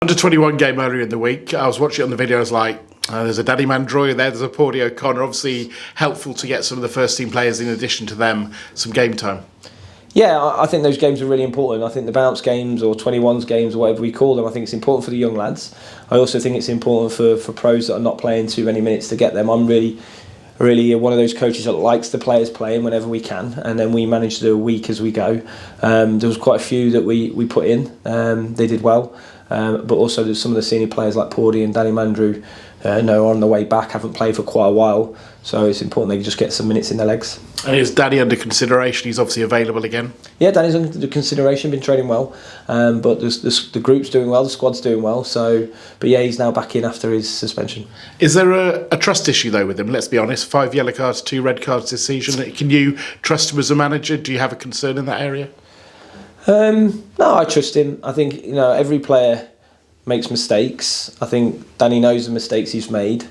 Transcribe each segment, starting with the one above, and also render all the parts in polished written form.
Under 21 game earlier in the week, I was watching it on the video. I was like, there's a Danny Mandroy there's a Pordy O'Connor. Obviously helpful to get some of the first team players in addition to them some game time. Yeah, I think those games are really important. I think the bounce games or 21s games or whatever we call them, I think it's important for the young lads. I also think it's important for pros that are not playing too many minutes to get them. I'm really one of those coaches that likes the players playing whenever we can, and then we manage the week as we go. There was quite a few that we put in. They did well. But also there's some of the senior players like Pordy and Danny Mandrew are on the way back, haven't played for quite a while, so it's important they just get some minutes in their legs. And is Danny under consideration? He's obviously available again. Yeah, Danny's under consideration, been training well, but the group's doing well, the squad's doing well, but yeah, he's now back in after his suspension. Is there a trust issue though with him? Let's be honest, 5 yellow cards, 2 red cards this season. Can you trust him as a manager? Do you have a concern in that area? No, I trust him. I think every player makes mistakes. I think Danny knows the mistakes he's made.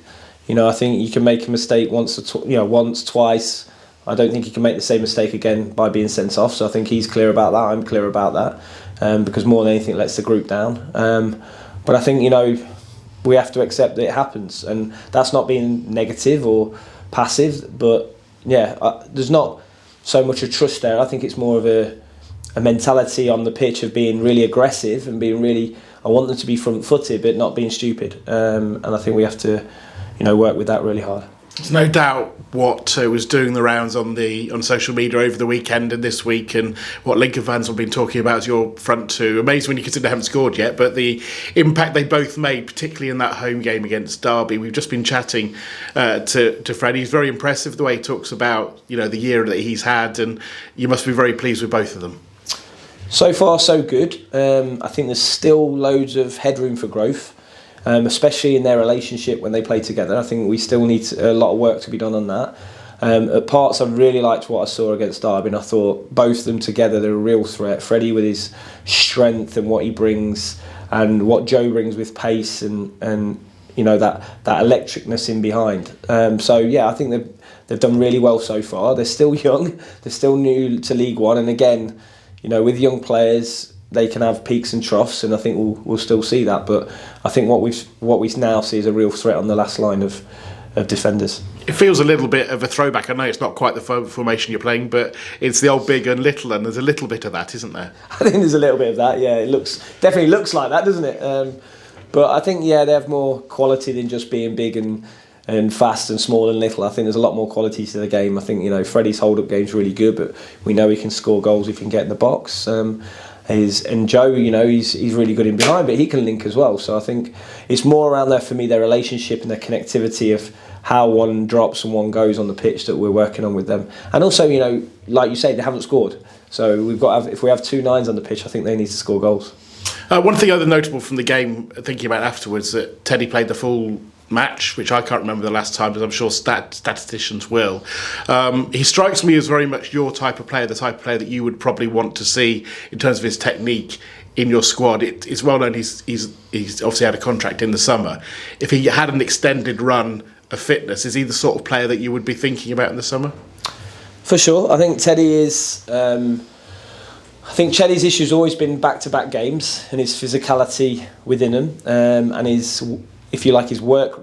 I think you can make a mistake once, twice. I don't think he can make the same mistake again by being sent off. So I think he's clear about that. I'm clear about that, because more than anything, it lets the group down. But I think we have to accept that it happens, and that's not being negative or passive. But yeah, there's not so much a trust there. I think it's more of a mentality on the pitch of being really aggressive and being really. I want them to be front-footed, but not being stupid. And I think we have to, work with that really hard. There's no doubt what was doing the rounds on social media over the weekend and this week, and what Lincoln fans have been talking about as your front two. Amazing when you consider they haven't scored yet, but the impact they both made, particularly in that home game against Derby. We've just been chatting to Fred. He's very impressive the way he talks about the year that he's had, and you must be very pleased with both of them. So far, so good. I think there's still loads of headroom for growth, especially in their relationship when they play together. I think we still need a lot of work to be done on that. At parts, I really liked what I saw against Derby, and I thought both of them together, they're a real threat. Freddie with his strength and what he brings, and what Joe brings with pace and that electricness in behind. So yeah, I think they've done really well so far. They're still young, they're still new to League One, and again, with young players, they can have peaks and troughs, and I think we'll still see that. But I think what we now see is a real threat on the last line of defenders. It feels a little bit of a throwback. I know it's not quite the formation you're playing, but it's the old big and little, and there's a little bit of that, isn't there? I think there's a little bit of that. Yeah, it definitely looks like that, doesn't it? But I think they have more quality than just being big and fast and small and little. I think there's a lot more quality to the game. I think Freddie's hold-up game's really good, but we know he can score goals if he can get in the box. And Joe, he's really good in behind, but he can link as well. So I think it's more around there for me, their relationship and their connectivity of how one drops and one goes on the pitch that we're working on with them. And also, like you say, they haven't scored. So we've got if we have 2 9s on the pitch, I think they need to score goals. One thing other notable from the game, thinking about afterwards, that Teddy played the full match, which I can't remember the last time, but I'm sure statisticians will. He strikes me as very much your type of player, the type of player that you would probably want to see in terms of his technique in your squad. It's well known he's obviously had a contract in the summer. If he had an extended run of fitness, is he the sort of player that you would be thinking about in the summer? For sure. I think Teddy is. I think Teddy's issue's always been back-to-back games and his physicality within him, and his, if you like, his work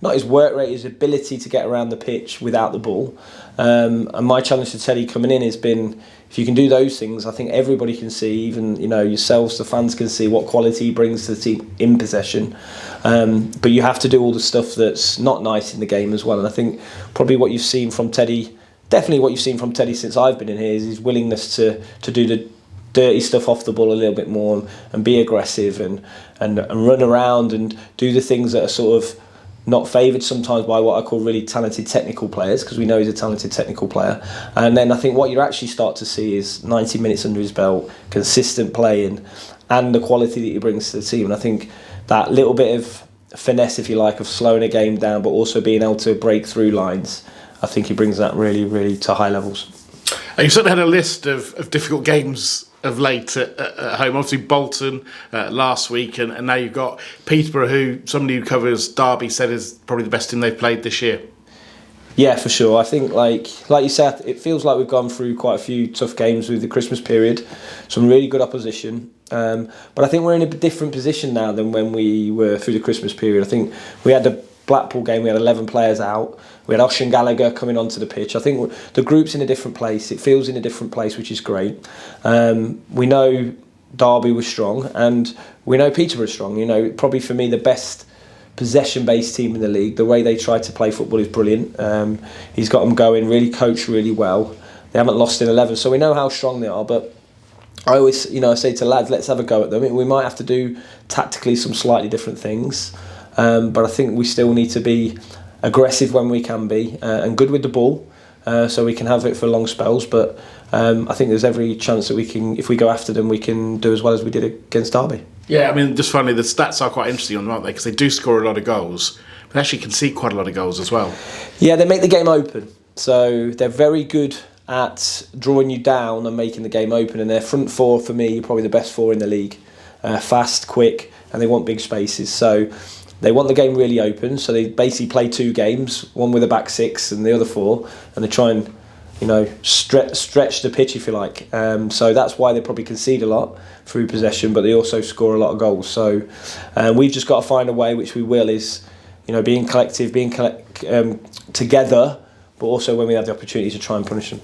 rate, his ability to get around the pitch without the ball. And my challenge to Teddy coming in has been, if you can do those things, I think everybody can see, even yourselves, the fans can see what quality he brings to the team in possession. But you have to do all the stuff that's not nice in the game as well. And I think probably what you've seen from Teddy, definitely what you've seen from Teddy since I've been in here, is his willingness to do the dirty stuff off the ball a little bit more and be aggressive and run around and do the things that are sort of not favoured sometimes by what I call really talented technical players, because we know he's a talented technical player. And then I think what you actually start to see is 90 minutes under his belt, consistent playing, and the quality that he brings to the team. And I think that little bit of finesse, if you like, of slowing a game down but also being able to break through lines, I think he brings that really, really to high levels. You certainly had a list of difficult games of late at home. Obviously Bolton last week, and now you've got Peterborough, who somebody who covers Derby said is probably the best team they've played this year. Yeah, for sure. I think, like you said, it feels like we've gone through quite a few tough games with the Christmas period, some really good opposition. But I think we're in a different position now than when we were through the Christmas period. I think we had the Blackpool game, we had 11 players out. We had Oshin Gallagher coming onto the pitch. I think the group's in a different place. It feels in a different place, which is great. We know Derby was strong, and we know Peterborough was strong. You know, probably for me the best possession-based team in the league. The way they try to play football is brilliant. He's got them going, really coached really well. They haven't lost in 11, so we know how strong they are. But I always, I say to lads, let's have a go at them. We might have to do tactically some slightly different things, but I think we still need to be aggressive when we can be, and good with the ball, so we can have it for long spells. But I think there's every chance that we can, if we go after them, we can do as well as we did against Derby. Yeah, I mean, just finally, the stats are quite interesting on them, aren't they? Because they do score a lot of goals, but actually concede quite a lot of goals as well. Yeah, they make the game open. So they're very good at drawing you down and making the game open. And their front four, for me, are probably the best four in the league. Fast, quick, and they want big spaces. So they want the game really open. So they basically play two games, one with a back six and the other four, and they try and stretch the pitch, if you like. So that's why they probably concede a lot through possession, but they also score a lot of goals. So we've just got to find a way, which we will, is being collective, being together, but also when we have the opportunity to try and punish them.